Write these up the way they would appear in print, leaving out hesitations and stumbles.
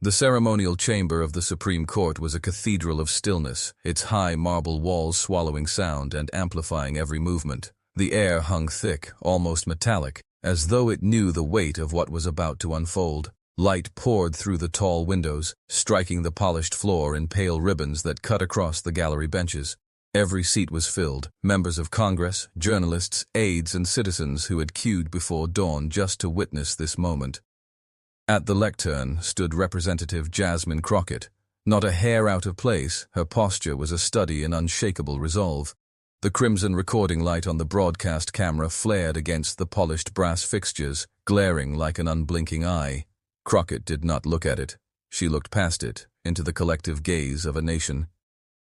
The ceremonial chamber of the Supreme Court was a cathedral of stillness, its high marble walls swallowing sound and amplifying every movement. The air hung thick, almost metallic, as though it knew the weight of what was about to unfold. Light poured through the tall windows, striking the polished floor in pale ribbons that cut across the gallery benches. Every seat was filled, members of Congress, journalists, aides, and citizens who had queued before dawn just to witness this moment. At the lectern stood Representative Jasmine Crockett. Not a hair out of place, her posture was a study in unshakable resolve. The crimson recording light on the broadcast camera flared against the polished brass fixtures, glaring like an unblinking eye. Crockett did not look at it. She looked past it, into the collective gaze of a nation.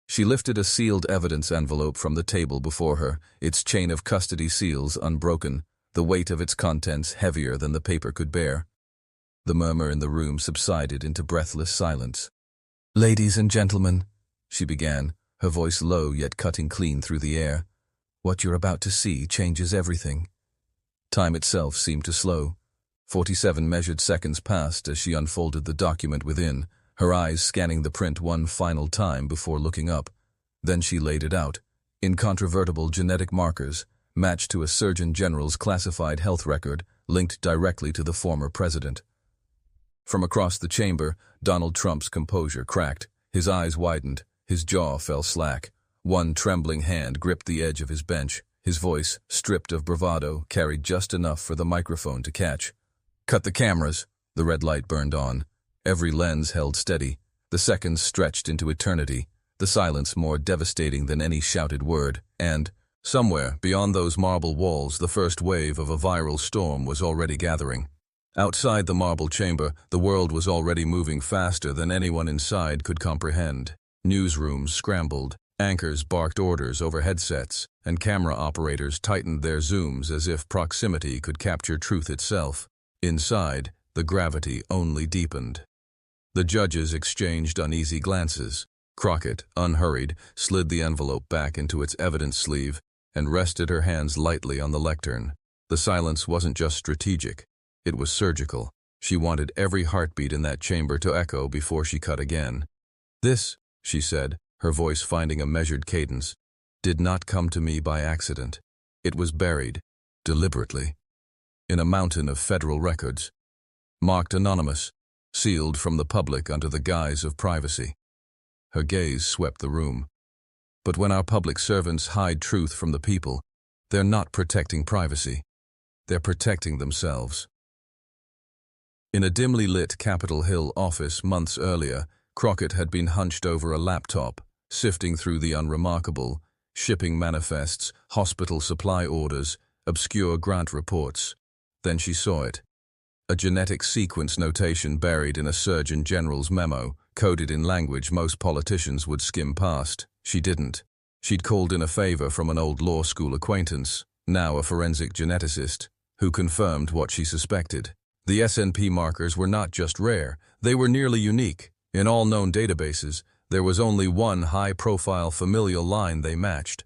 She lifted a sealed evidence envelope from the table before her, its chain of custody seals unbroken, the weight of its contents heavier than the paper could bear. The murmur in the room subsided into breathless silence. "Ladies and gentlemen," she began, her voice low yet cutting clean through the air, "what you're about to see changes everything." Time itself seemed to slow. 47 measured seconds passed as she unfolded the document within, her eyes scanning the print one final time before looking up. Then she laid it out. Incontrovertible genetic markers, matched to a Surgeon General's classified health record, linked directly to the former president. From across the chamber, Donald Trump's composure cracked. His eyes widened, his jaw fell slack. One trembling hand gripped the edge of his bench. His voice, stripped of bravado, carried just enough for the microphone to catch. "Cut the cameras." The red light burned on. Every lens held steady. The seconds stretched into eternity, the silence more devastating than any shouted word. And, somewhere beyond those marble walls, the first wave of a viral storm was already gathering. Outside the marble chamber, the world was already moving faster than anyone inside could comprehend. Newsrooms scrambled, anchors barked orders over headsets, and camera operators tightened their zooms as if proximity could capture truth itself. Inside, the gravity only deepened. The judges exchanged uneasy glances. Crockett, unhurried, slid the envelope back into its evidence sleeve and rested her hands lightly on the lectern. The silence wasn't just strategic. It was surgical. She wanted every heartbeat in that chamber to echo before she cut again. "This," she said, her voice finding a measured cadence, "did not come to me by accident. It was buried, deliberately, in a mountain of federal records, marked anonymous, sealed from the public under the guise of privacy." Her gaze swept the room. But when our public servants hide truth from the people, they're not protecting privacy. They're protecting themselves. In a dimly lit Capitol Hill office months earlier, Crockett had been hunched over a laptop, sifting through the unremarkable, shipping manifests, hospital supply orders, obscure grant reports. Then she saw it. A genetic sequence notation buried in a Surgeon General's memo, coded in language most politicians would skim past. She didn't. She'd called in a favor from an old law school acquaintance, now a forensic geneticist, who confirmed what she suspected. The SNP markers were not just rare, they were nearly unique. In all known databases, there was only one high-profile familial line they matched.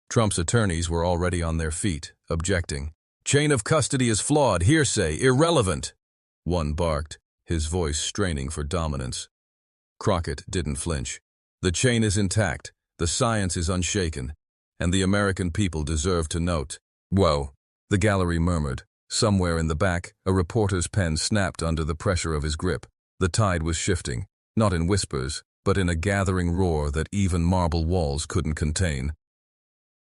Trump's attorneys were already on their feet, objecting. "Chain of custody is flawed, hearsay, irrelevant," one barked, his voice straining for dominance. Crockett didn't flinch. "The chain is intact, the science is unshaken, and the American people deserve to note." "Whoa," the gallery murmured. Somewhere in the back, a reporter's pen snapped under the pressure of his grip. The tide was shifting, not in whispers, but in a gathering roar that even marble walls couldn't contain.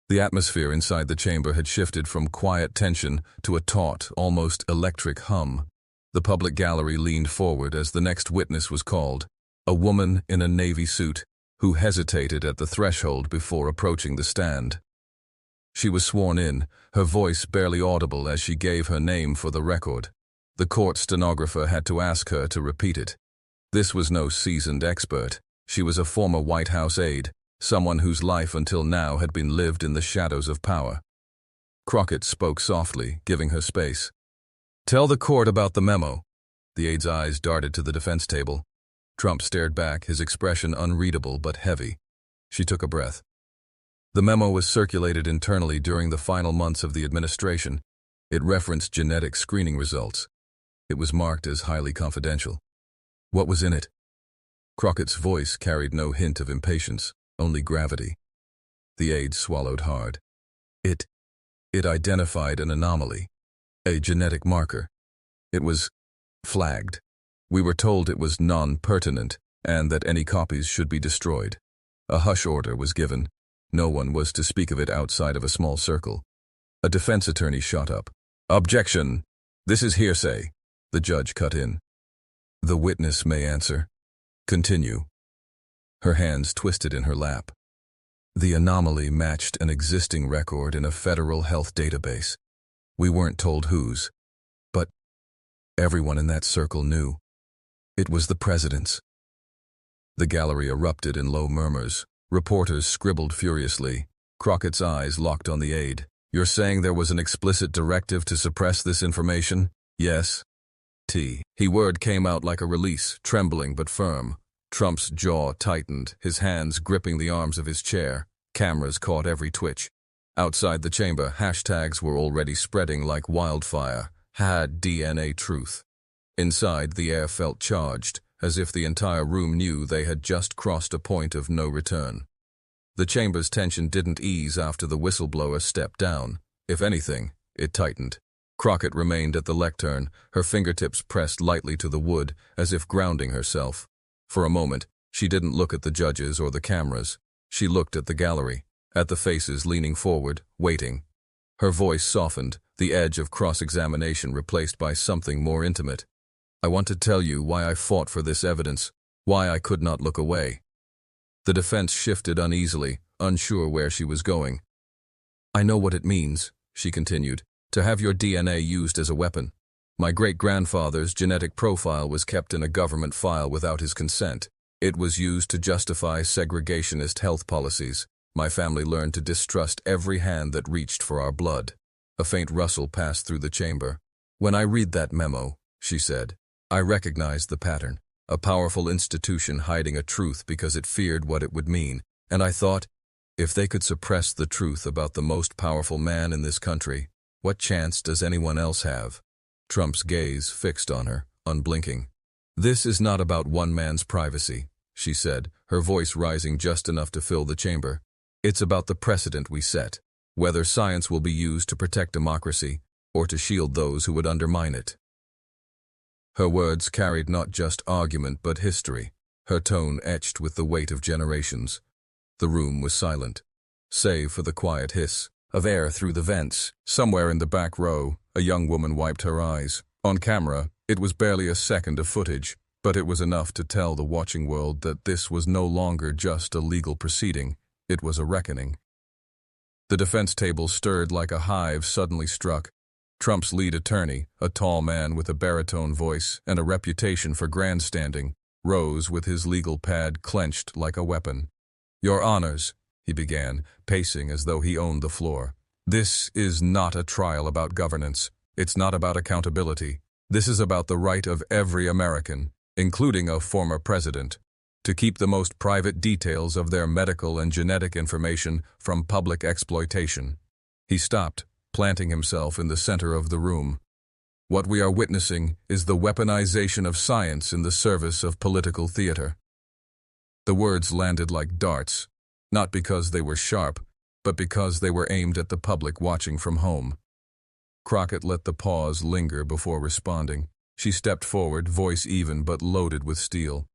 The atmosphere inside the chamber had shifted from quiet tension to a taut, almost electric hum. The public gallery leaned forward as the next witness was called, a woman in a navy suit, who hesitated at the threshold before approaching the stand. She was sworn in, her voice barely audible as she gave her name for the record. The court stenographer had to ask her to repeat it. This was no seasoned expert. She was a former White House aide, someone whose life until now had been lived in the shadows of power. Crockett spoke softly, giving her space. "Tell the court about the memo." The aide's eyes darted to the defense table. Trump stared back, his expression unreadable but heavy. She took a breath. The memo was circulated internally during the final months of the administration. It referenced genetic screening results. It was marked as highly confidential. What was in it? Crockett's voice carried no hint of impatience, only gravity. The aide swallowed hard. It identified an anomaly, a genetic marker. It was flagged. We were told it was non-pertinent and that any copies should be destroyed. A hush order was given. No one was to speak of it outside of a small circle. A defense attorney shot up. Objection! This is hearsay. The judge cut in. The witness may answer. Continue. Her hands twisted in her lap. The anomaly matched an existing record in a federal health database. We weren't told whose, but everyone in that circle knew. It was the president's. The gallery erupted in low murmurs. Reporters scribbled furiously. Crockett's eyes locked on the aide. You're saying there was an explicit directive to suppress this information? Yes. He word came out like a release, trembling but firm. Trump's jaw tightened, his hands gripping the arms of his chair. Cameras caught every twitch. Outside the chamber, hashtags were already spreading like wildfire. Had DNA truth. Inside, the air felt charged, as if the entire room knew they had just crossed a point of no return. The chamber's tension didn't ease after the whistleblower stepped down. If anything, it tightened. Crockett remained at the lectern, her fingertips pressed lightly to the wood, as if grounding herself. For a moment, she didn't look at the judges or the cameras. She looked at the gallery, at the faces leaning forward, waiting. Her voice softened, the edge of cross-examination replaced by something more intimate. I want to tell you why I fought for this evidence, why I could not look away. The defense shifted uneasily, unsure where she was going. I know what it means, she continued, to have your DNA used as a weapon. My great-grandfather's genetic profile was kept in a government file without his consent. It was used to justify segregationist health policies. My family learned to distrust every hand that reached for our blood. A faint rustle passed through the chamber. When I read that memo, she said, I recognized the pattern. A powerful institution hiding a truth because it feared what it would mean. And I thought, if they could suppress the truth about the most powerful man in this country, what chance does anyone else have? Trump's gaze fixed on her, unblinking. This is not about one man's privacy, she said, her voice rising just enough to fill the chamber. It's about the precedent we set, whether science will be used to protect democracy or to shield those who would undermine it. Her words carried not just argument but history, her tone etched with the weight of generations. The room was silent, save for the quiet hiss of air through the vents. Somewhere in the back row, a young woman wiped her eyes. On camera, it was barely a second of footage, but it was enough to tell the watching world that this was no longer just a legal proceeding, it was a reckoning. The defense table stirred like a hive suddenly struck. Trump's lead attorney, a tall man with a baritone voice and a reputation for grandstanding, rose with his legal pad clenched like a weapon. Your Honors, he began, pacing as though he owned the floor. This is not a trial about governance. It's not about accountability. This is about the right of every American, including a former president, to keep the most private details of their medical and genetic information from public exploitation. He stopped, planting himself in the center of the room. What we are witnessing is the weaponization of science in the service of political theater. The words landed like darts, not because they were sharp, but because they were aimed at the public watching from home. Crockett let the pause linger before responding. She stepped forward, voice even but loaded with steel.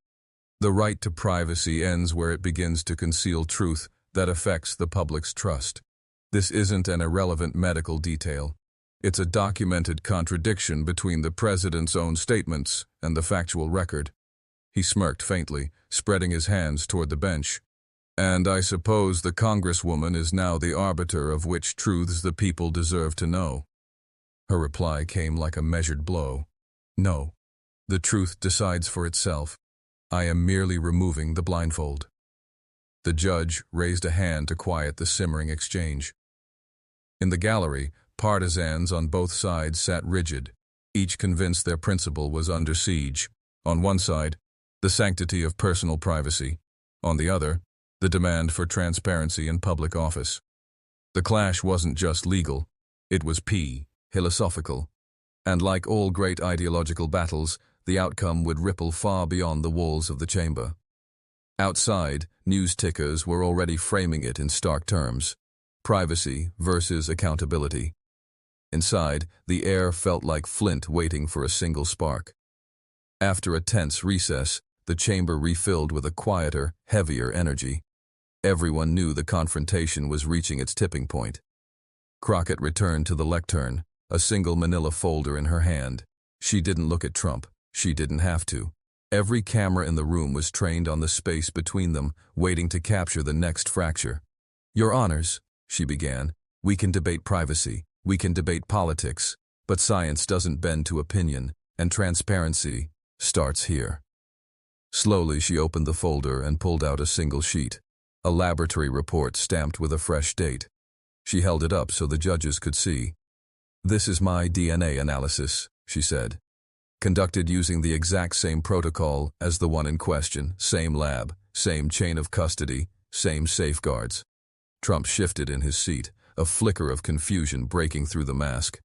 The right to privacy ends where it begins to conceal truth that affects the public's trust. This isn't an irrelevant medical detail. It's a documented contradiction between the president's own statements and the factual record. He smirked faintly, spreading his hands toward the bench. And I suppose the Congresswoman is now the arbiter of which truths the people deserve to know. Her reply came like a measured blow. No. The truth decides for itself. I am merely removing the blindfold. The judge raised a hand to quiet the simmering exchange. In the gallery, partisans on both sides sat rigid, each convinced their principle was under siege. On one side, the sanctity of personal privacy. On the other, the demand for transparency in public office. The clash wasn't just legal, it was philosophical. And like all great ideological battles, the outcome would ripple far beyond the walls of the chamber. Outside, news tickers were already framing it in stark terms: privacy versus accountability. Inside, the air felt like flint waiting for a single spark. After a tense recess, the chamber refilled with a quieter, heavier energy. Everyone knew the confrontation was reaching its tipping point. Crockett returned to the lectern, a single manila folder in her hand. She didn't look at Trump. She didn't have to. Every camera in the room was trained on the space between them, waiting to capture the next fracture. "Your Honors," she began, "we can debate privacy, we can debate politics, but science doesn't bend to opinion, and transparency starts here." Slowly she opened the folder and pulled out a single sheet, a laboratory report stamped with a fresh date. She held it up so the judges could see. "This is my DNA analysis," she said. "Conducted using the exact same protocol as the one in question, same lab, same chain of custody, same safeguards." Trump shifted in his seat, a flicker of confusion breaking through the mask.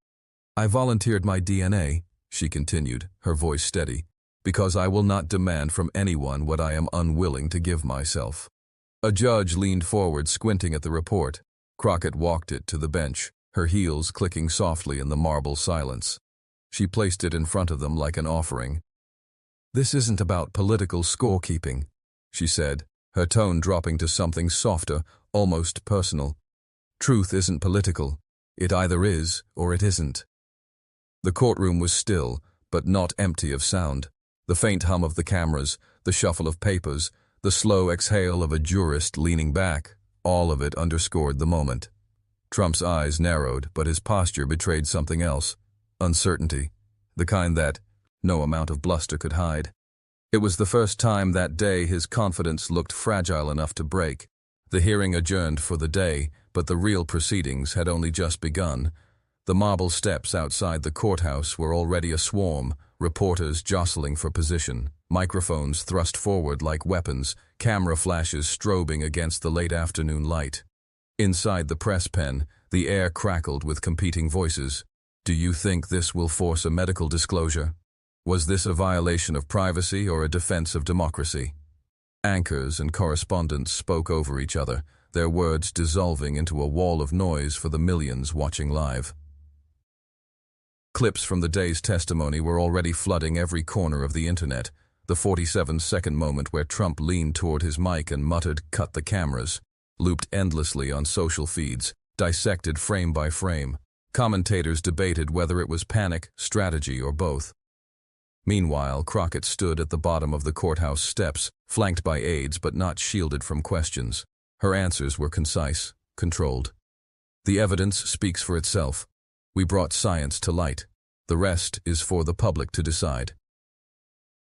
"I volunteered my DNA," she continued, her voice steady, "because I will not demand from anyone what I am unwilling to give myself." A judge leaned forward, squinting at the report. Crockett walked it to the bench, her heels clicking softly in the marble silence. She placed it in front of them like an offering. "This isn't about political scorekeeping," she said, her tone dropping to something softer, almost personal. "Truth isn't political. It either is or it isn't." The courtroom was still, but not empty of sound. The faint hum of the cameras, the shuffle of papers, the slow exhale of a jurist leaning back, all of it underscored the moment. Trump's eyes narrowed, but his posture betrayed something else: uncertainty, the kind that no amount of bluster could hide. It was the first time that day his confidence looked fragile enough to break. The hearing adjourned for the day, but the real proceedings had only just begun. The marble steps outside the courthouse were already a swarm, reporters jostling for position, microphones thrust forward like weapons, camera flashes strobing against the late afternoon light. Inside the press pen, the air crackled with competing voices. "Do you think this will force a medical disclosure? Was this a violation of privacy or a defense of democracy?" Anchors and correspondents spoke over each other, their words dissolving into a wall of noise for the millions watching live. Clips from the day's testimony were already flooding every corner of the internet. The 47-second moment where Trump leaned toward his mic and muttered, "Cut the cameras," looped endlessly on social feeds, dissected frame by frame. Commentators debated whether it was panic, strategy, or both. Meanwhile, Crockett stood at the bottom of the courthouse steps, flanked by aides but not shielded from questions. Her answers were concise, controlled. "The evidence speaks for itself. We brought science to light. The rest is for the public to decide."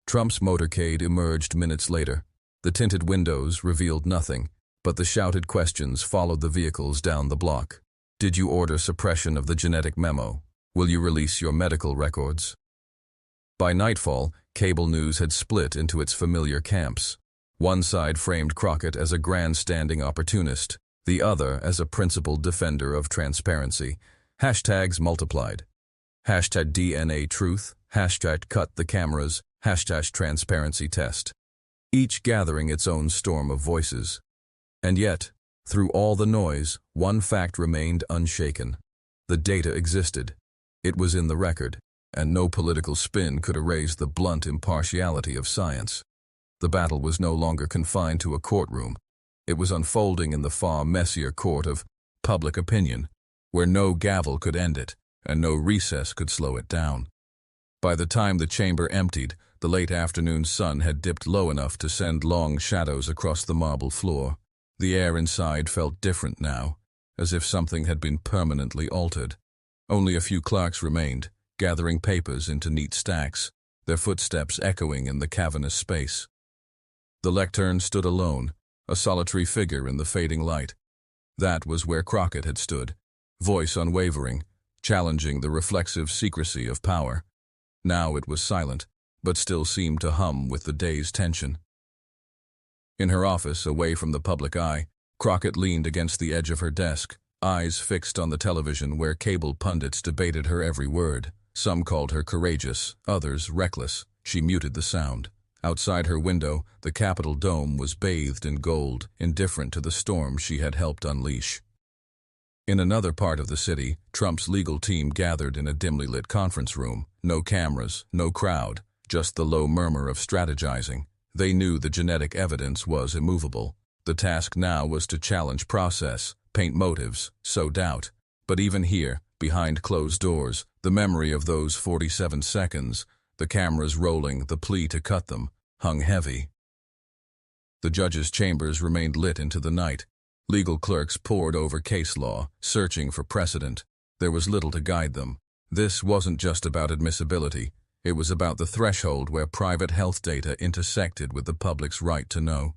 Trump's motorcade emerged minutes later. The tinted windows revealed nothing, but the shouted questions followed the vehicles down the block. "Did you order suppression of the genetic memo? Will you release your medical records?" By nightfall, cable news had split into its familiar camps. One side framed Crockett as a grandstanding opportunist, the other as a principled defender of transparency. Hashtags multiplied. Hashtag DNA truth, hashtag cut the cameras, hashtag transparency test. Each gathering its own storm of voices. And yet, through all the noise, one fact remained unshaken. The data existed. It was in the record, and no political spin could erase the blunt impartiality of science. The battle was no longer confined to a courtroom. It was unfolding in the far messier court of public opinion, where no gavel could end it, and no recess could slow it down. By the time the chamber emptied, the late afternoon sun had dipped low enough to send long shadows across the marble floor. The air inside felt different now, as if something had been permanently altered. Only a few clerks remained, gathering papers into neat stacks, their footsteps echoing in the cavernous space. The lectern stood alone, a solitary figure in the fading light. That was where Crockett had stood, voice unwavering, challenging the reflexive secrecy of power. Now it was silent, but still seemed to hum with the day's tension. In her office, away from the public eye, Crockett leaned against the edge of her desk, eyes fixed on the television where cable pundits debated her every word. Some called her courageous, others reckless. She muted the sound. Outside her window, the Capitol dome was bathed in gold, indifferent to the storm she had helped unleash. In another part of the city, Trump's legal team gathered in a dimly lit conference room. No cameras, no crowd, just the low murmur of strategizing. They knew the genetic evidence was immovable. The task now was to challenge process, paint motives, sow doubt. But even here, behind closed doors, the memory of those 47 seconds, the cameras rolling, the plea to cut them, hung heavy. The judges' chambers remained lit into the night. Legal clerks pored over case law, searching for precedent. There was little to guide them. This wasn't just about admissibility. It was about the threshold where private health data intersected with the public's right to know.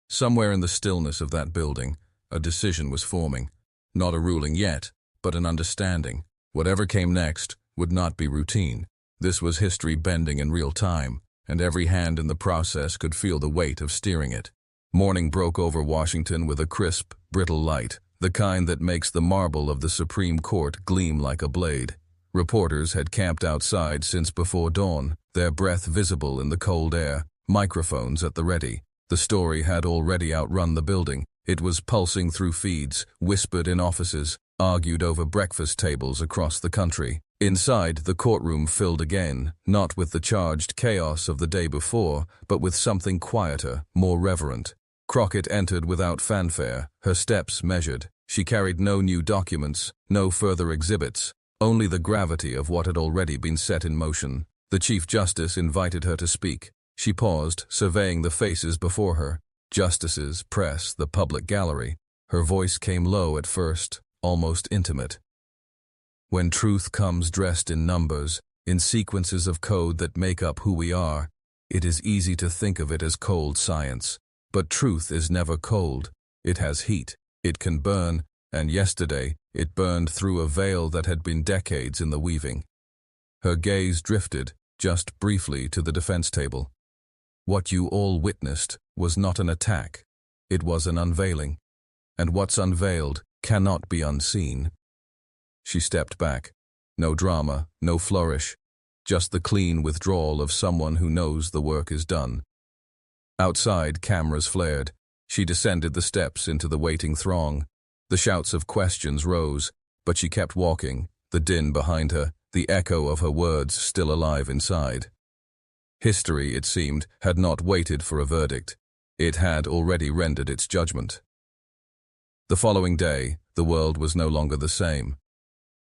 Somewhere in the stillness of that building, a decision was forming. Not a ruling yet, but an understanding. Whatever came next would not be routine. This was history bending in real time, and every hand in the process could feel the weight of steering it. Morning broke over Washington with a crisp, brittle light, the kind that makes the marble of the Supreme Court gleam like a blade. Reporters had camped outside since before dawn, their breath visible in the cold air, microphones at the ready. The story had already outrun the building. It was pulsing through feeds, whispered in offices, argued over breakfast tables across the country. Inside, the courtroom filled again, not with the charged chaos of the day before, but with something quieter, more reverent. Crockett entered without fanfare, her steps measured. She carried no new documents, no further exhibits, only the gravity of what had already been set in motion. The Chief Justice invited her to speak. She paused, surveying the faces before her. Justices, press, the public gallery. Her voice came low at first, almost intimate. When truth comes dressed in numbers, in sequences of code that make up who we are, it is easy to think of it as cold science. But truth is never cold. It has heat. It can burn, and yesterday it burned through a veil that had been decades in the weaving. Her gaze drifted, just briefly, to the defense table. What you all witnessed was not an attack. It was an unveiling. And what's unveiled cannot be unseen. She stepped back. No drama, no flourish, just the clean withdrawal of someone who knows the work is done. Outside, cameras flared. She descended the steps into the waiting throng. The shouts of questions rose, but she kept walking, the din behind her, the echo of her words still alive inside. History, it seemed, had not waited for a verdict. It had already rendered its judgment. The following day, the world was no longer the same.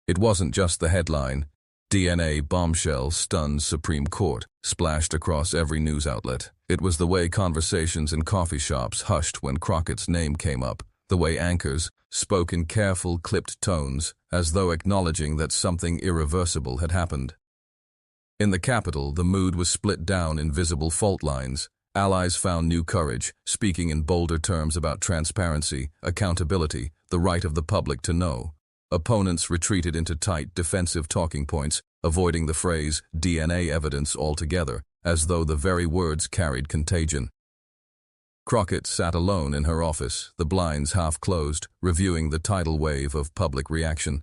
It wasn't just the headline. DNA bombshell stuns Supreme Court, splashed across every news outlet. It was the way conversations in coffee shops hushed when Crockett's name came up, the way anchors spoke in careful, clipped tones, as though acknowledging that something irreversible had happened. In the Capitol, the mood was split down in visible fault lines. Allies found new courage, speaking in bolder terms about transparency, accountability, the right of the public to know. Opponents retreated into tight, defensive talking points, avoiding the phrase DNA evidence altogether, as though the very words carried contagion. Crockett sat alone in her office, the blinds half closed, reviewing the tidal wave of public reaction.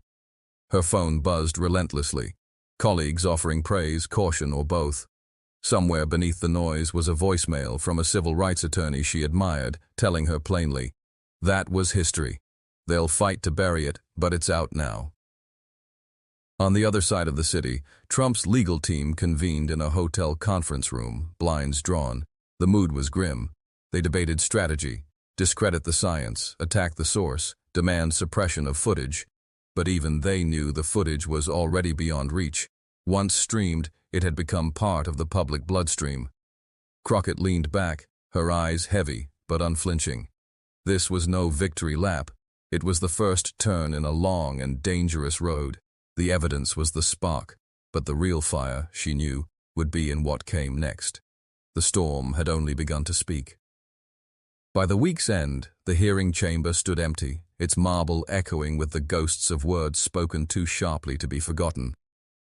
Her phone buzzed relentlessly, colleagues offering praise, caution, or both. Somewhere beneath the noise was a voicemail from a civil rights attorney she admired, telling her plainly, "That was history. They'll fight to bury it, but it's out now." On the other side of the city, Trump's legal team convened in a hotel conference room, blinds drawn. The mood was grim. They debated strategy, discredit the science, attack the source, demand suppression of footage. But even they knew the footage was already beyond reach. Once streamed, it had become part of the public bloodstream. Crockett leaned back, her eyes heavy but unflinching. This was no victory lap. It was the first turn in a long and dangerous road. The evidence was the spark, but the real fire, she knew, would be in what came next. The storm had only begun to speak. By the week's end, the hearing chamber stood empty, its marble echoing with the ghosts of words spoken too sharply to be forgotten.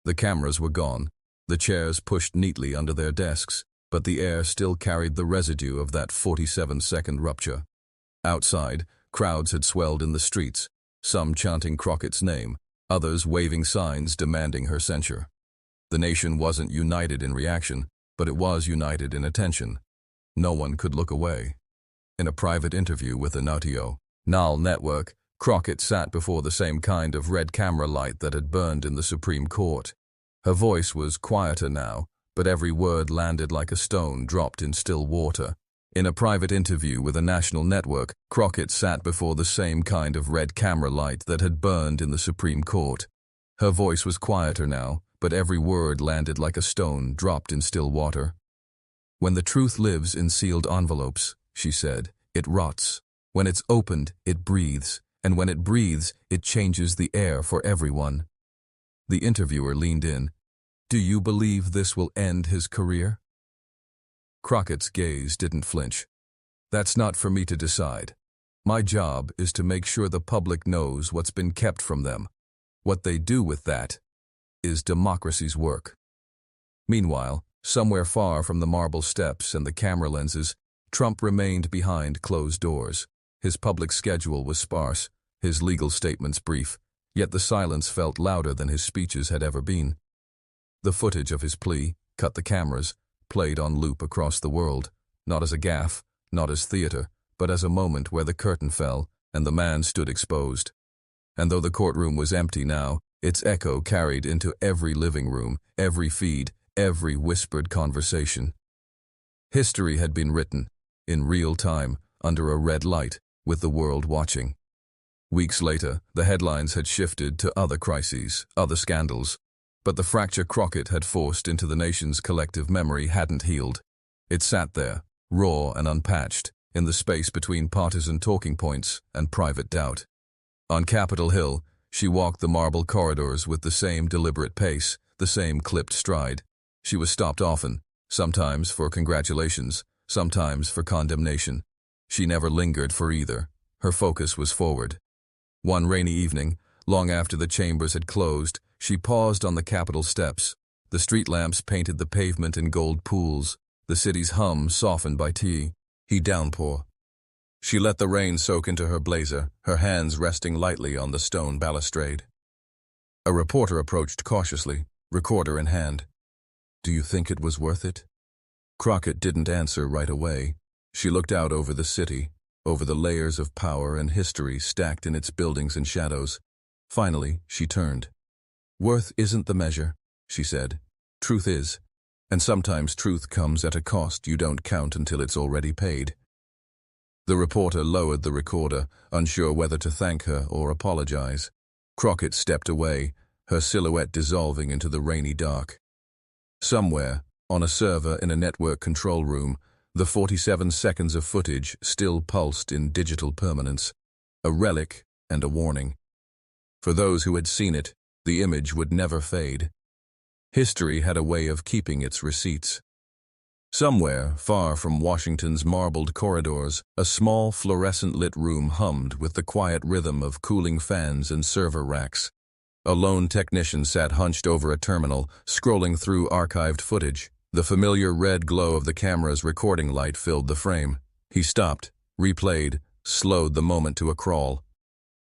The cameras were gone, the chairs pushed neatly under their desks, but the air still carried the residue of that 47-second rupture. Outside, crowds had swelled in the streets, some chanting Crockett's name, others waving signs demanding her censure. The nation wasn't united in reaction, but it was united in attention. No one could look away. In a private interview with the National Network, Crockett sat before the same kind of red camera light that had burned in the Supreme Court. Her voice was quieter now, but every word landed like a stone dropped in still water. In a private interview with a national network, Crockett sat before the same kind of red camera light that had burned in the Supreme Court. Her voice was quieter now, but every word landed like a stone dropped in still water. "When the truth lives in sealed envelopes," she said, "it rots. When it's opened, it breathes. And when it breathes, it changes the air for everyone." The interviewer leaned in. "Do you believe this will end his career?" Crockett's gaze didn't flinch. "That's not for me to decide. My job is to make sure the public knows what's been kept from them. What they do with that is democracy's work." Meanwhile, somewhere far from the marble steps and the camera lenses, Trump remained behind closed doors. His public schedule was sparse, his legal statements brief, yet the silence felt louder than his speeches had ever been. The footage of his plea, cut the cameras, played on loop across the world, not as a gaffe, not as theater, but as a moment where the curtain fell and the man stood exposed. And though the courtroom was empty now, its echo carried into every living room, every feed, every whispered conversation. History had been written, in real time, under a red light, with the world watching. Weeks later, the headlines had shifted to other crises, other scandals. But the fracture Crockett had forced into the nation's collective memory hadn't healed. It sat there, raw and unpatched, in the space between partisan talking points and private doubt. On Capitol Hill, she walked the marble corridors with the same deliberate pace, the same clipped stride. She was stopped often, sometimes for congratulations, sometimes for condemnation. She never lingered for either. Her focus was forward. One rainy evening, long after the chambers had closed, she paused on the Capitol steps. The street lamps painted the pavement in gold pools, the city's hum softened by heat downpour. She let the rain soak into her blazer, her hands resting lightly on the stone balustrade. A reporter approached cautiously, recorder in hand. "Do you think it was worth it?" Crockett didn't answer right away. She looked out over the city, over the layers of power and history stacked in its buildings and shadows. Finally, she turned. "Worth isn't the measure," she said. "Truth is. And sometimes truth comes at a cost you don't count until it's already paid." The reporter lowered the recorder, unsure whether to thank her or apologize. Crockett stepped away, her silhouette dissolving into the rainy dark. Somewhere, on a server in a network control room, the 47 seconds of footage still pulsed in digital permanence, a relic and a warning. For those who had seen it, the image would never fade. History had a way of keeping its receipts. Somewhere, far from Washington's marbled corridors, a small fluorescent-lit room hummed with the quiet rhythm of cooling fans and server racks. A lone technician sat hunched over a terminal, scrolling through archived footage. The familiar red glow of the camera's recording light filled the frame. He stopped, replayed, slowed the moment to a crawl.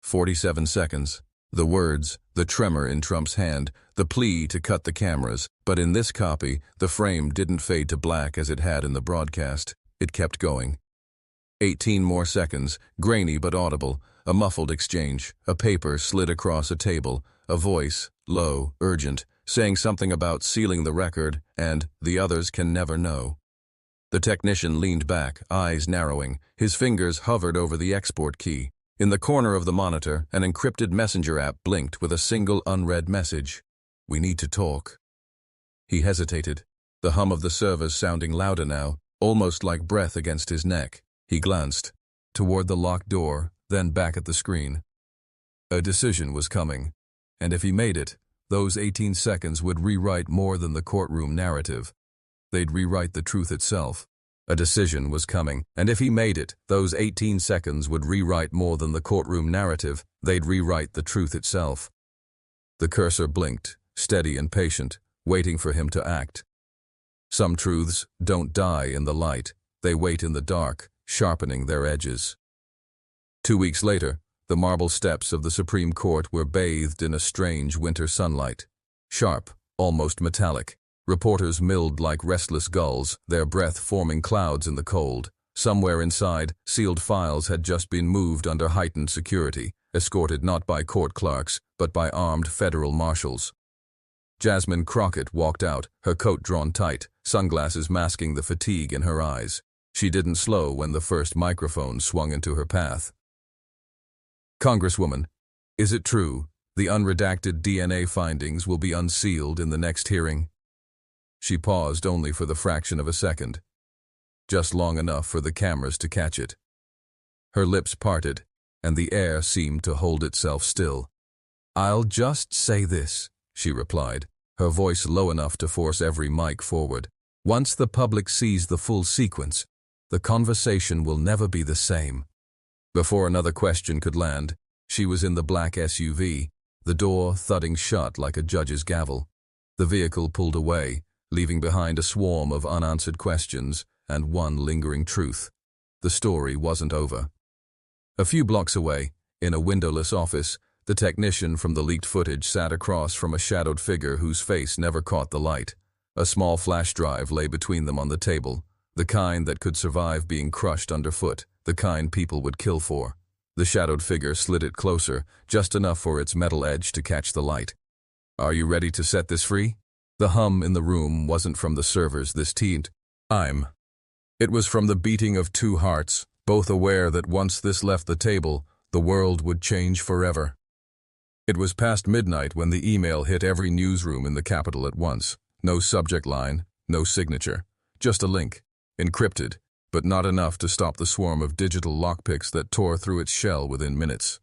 47 seconds. The words, the tremor in Trump's hand, the plea to cut the cameras, but in this copy, the frame didn't fade to black as it had in the broadcast. It kept going. 18 more seconds, grainy but audible, a muffled exchange, a paper slid across a table, a voice, low, urgent, saying something about sealing the record and the others can never know. The technician leaned back, eyes narrowing, his fingers hovered over the export key. In the corner of the monitor, an encrypted messenger app blinked with a single unread message. "We need to talk." He hesitated, the hum of the servers sounding louder now, almost like breath against his neck. He glanced toward the locked door, then back at the screen. A decision was coming, and if he made it, those 18 seconds would rewrite more than the courtroom narrative. They'd rewrite the truth itself. A decision was coming, and if he made it, those 18 seconds would rewrite more than the courtroom narrative. They'd rewrite the truth itself. The cursor blinked, steady and patient, waiting for him to act. Some truths don't die in the light. They wait in the dark, sharpening their edges. 2 weeks later, the marble steps of the Supreme Court were bathed in a strange winter sunlight. Sharp, almost metallic. Reporters milled like restless gulls, their breath forming clouds in the cold. Somewhere inside, sealed files had just been moved under heightened security, escorted not by court clerks, but by armed federal marshals. Jasmine Crockett walked out, her coat drawn tight, sunglasses masking the fatigue in her eyes. She didn't slow when the first microphone swung into her path. "Congresswoman, is it true the unredacted DNA findings will be unsealed in the next hearing?" She paused only for the fraction of a second, just long enough for the cameras to catch it. Her lips parted, and the air seemed to hold itself still. "I'll just say this," she replied, her voice low enough to force every mic forward. "Once the public sees the full sequence, the conversation will never be the same." Before another question could land, she was in the black SUV, the door thudding shut like a judge's gavel. The vehicle pulled away, leaving behind a swarm of unanswered questions and one lingering truth. The story wasn't over. A few blocks away, in a windowless office, the technician from the leaked footage sat across from a shadowed figure whose face never caught the light. A small flash drive lay between them on the table, the kind that could survive being crushed underfoot, the kind people would kill for. The shadowed figure slid it closer, just enough for its metal edge to catch the light. "Are you ready to set this free?" The hum in the room wasn't from the servers this teamed. It was from the beating of two hearts, both aware that once this left the table, the world would change forever. It was past midnight when the email hit every newsroom in the capital at once. No subject line, no signature, just a link, encrypted, but not enough to stop the swarm of digital lockpicks that tore through its shell within minutes.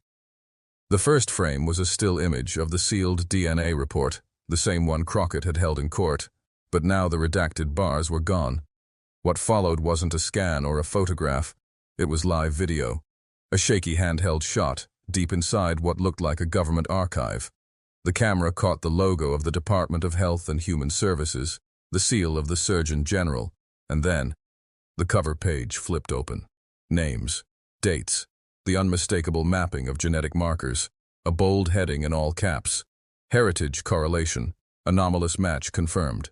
The first frame was a still image of the sealed DNA report, the same one Crockett had held in court, but now the redacted bars were gone. What followed wasn't a scan or a photograph, it was live video. A shaky handheld shot, deep inside what looked like a government archive. The camera caught the logo of the Department of Health and Human Services, the seal of the Surgeon General, and then the cover page flipped open. Names, dates, the unmistakable mapping of genetic markers, a bold heading in all caps. Heritage correlation, anomalous match confirmed.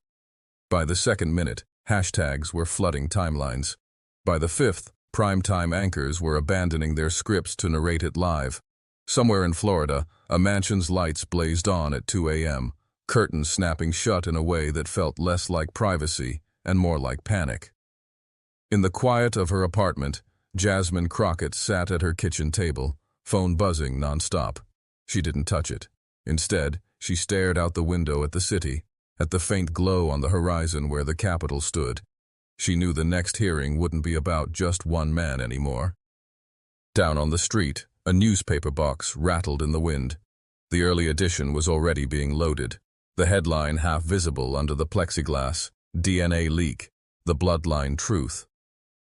By the second minute, hashtags were flooding timelines. By the fifth, primetime anchors were abandoning their scripts to narrate it live. Somewhere in Florida, a mansion's lights blazed on at 2 a.m., curtains snapping shut in a way that felt less like privacy and more like panic. In the quiet of her apartment, Jasmine Crockett sat at her kitchen table, phone buzzing nonstop. She didn't touch it. Instead, she stared out the window at the city, at the faint glow on the horizon where the Capitol stood. She knew the next hearing wouldn't be about just one man anymore. Down on the street, a newspaper box rattled in the wind. The early edition was already being loaded. The headline half visible under the plexiglass, "DNA leak, the bloodline truth."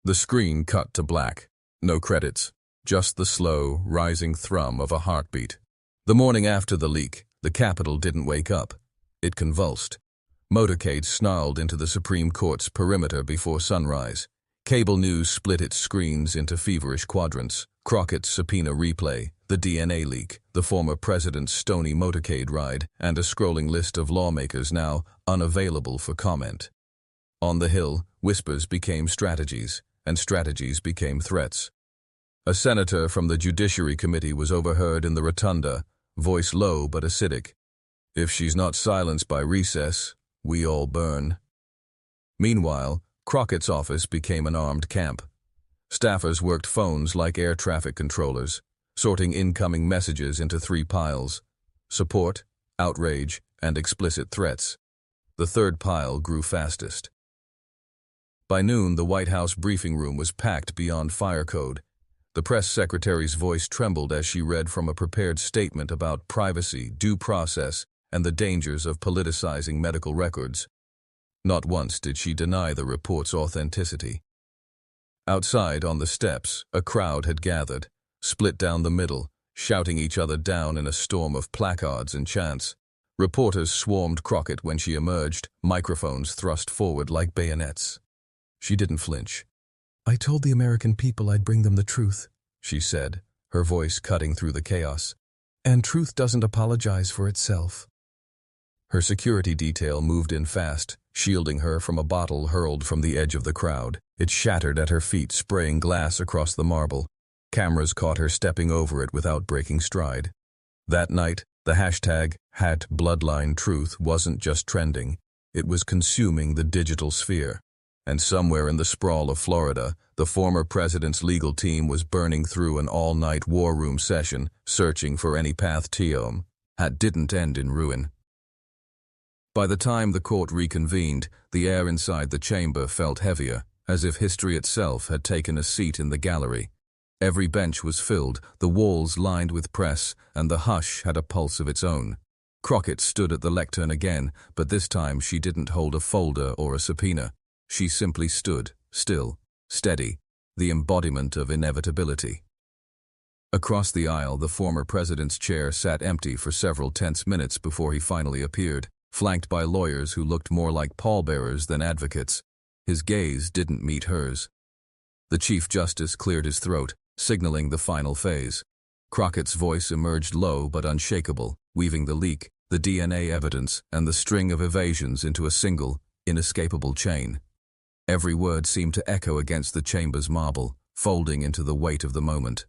The screen cut to black. No credits, just the slow, rising thrum of a heartbeat. The morning after the leak, the Capitol didn't wake up. It convulsed. Motorcades snarled into the Supreme Court's perimeter before sunrise. Cable news split its screens into feverish quadrants. Crockett's subpoena replay, the DNA leak, the former president's stony motorcade ride, and a scrolling list of lawmakers now unavailable for comment. On the Hill, whispers became strategies, and strategies became threats. A senator from the Judiciary Committee was overheard in the rotunda, voice low but acidic. "If she's not silenced by recess, we all burn." Meanwhile, Crockett's office became an armed camp. Staffers worked phones like air traffic controllers, sorting incoming messages into three piles: support, outrage, and explicit threats. The third pile grew fastest. By noon, the White House briefing room was packed beyond fire code. The press secretary's voice trembled as she read from a prepared statement about privacy, due process, and the dangers of politicizing medical records. Not once did she deny the report's authenticity. Outside, on the steps, a crowd had gathered, split down the middle, shouting each other down in a storm of placards and chants. Reporters swarmed Crockett when she emerged, microphones thrust forward like bayonets. She didn't flinch. "I told the American people I'd bring them the truth," she said, her voice cutting through the chaos. "And truth doesn't apologize for itself." Her security detail moved in fast, shielding her from a bottle hurled from the edge of the crowd. It shattered at her feet, spraying glass across the marble. Cameras caught her stepping over it without breaking stride. That night, the hashtag #BloodlineTruth wasn't just trending, it was consuming the digital sphere. And somewhere in the sprawl of Florida, the former president's legal team was burning through an all-night war room session, searching for any path to that didn't end in ruin. By the time the court reconvened, the air inside the chamber felt heavier, as if history itself had taken a seat in the gallery. Every bench was filled, the walls lined with press, and the hush had a pulse of its own. Crockett stood at the lectern again, but this time she didn't hold a folder or a subpoena. She simply stood, still, steady, the embodiment of inevitability. Across the aisle, the former president's chair sat empty for several tense minutes before he finally appeared, flanked by lawyers who looked more like pallbearers than advocates. His gaze didn't meet hers. The Chief Justice cleared his throat, signaling the final phase. Crockett's voice emerged low but unshakable, weaving the leak, the DNA evidence, and the string of evasions into a single, inescapable chain. Every word seemed to echo against the chamber's marble, folding into the weight of the moment.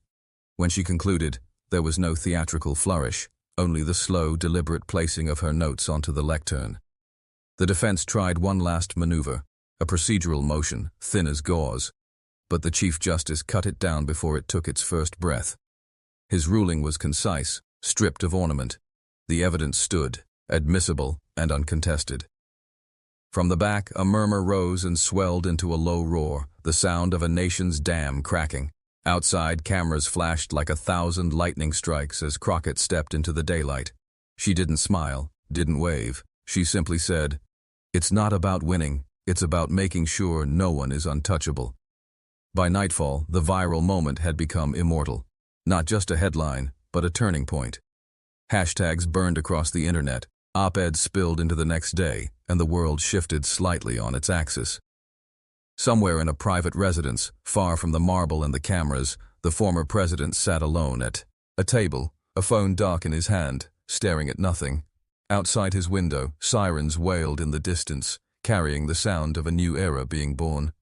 When she concluded, there was no theatrical flourish, only the slow, deliberate placing of her notes onto the lectern. The defense tried one last maneuver, a procedural motion, thin as gauze, but the Chief Justice cut it down before it took its first breath. His ruling was concise, stripped of ornament. The evidence stood, admissible and uncontested. From the back, a murmur rose and swelled into a low roar, the sound of a nation's dam cracking. Outside, cameras flashed like 1,000 lightning strikes as Crockett stepped into the daylight. She didn't smile, didn't wave. She simply said, "It's not about winning, it's about making sure no one is untouchable." By nightfall, the viral moment had become immortal. Not just a headline, but a turning point. Hashtags burned across the internet, op-eds spilled into the next day, and the world shifted slightly on its axis. Somewhere in a private residence, far from the marble and the cameras, the former president sat alone at a table, a phone dark in his hand, staring at nothing. Outside his window, sirens wailed in the distance, carrying the sound of a new era being born.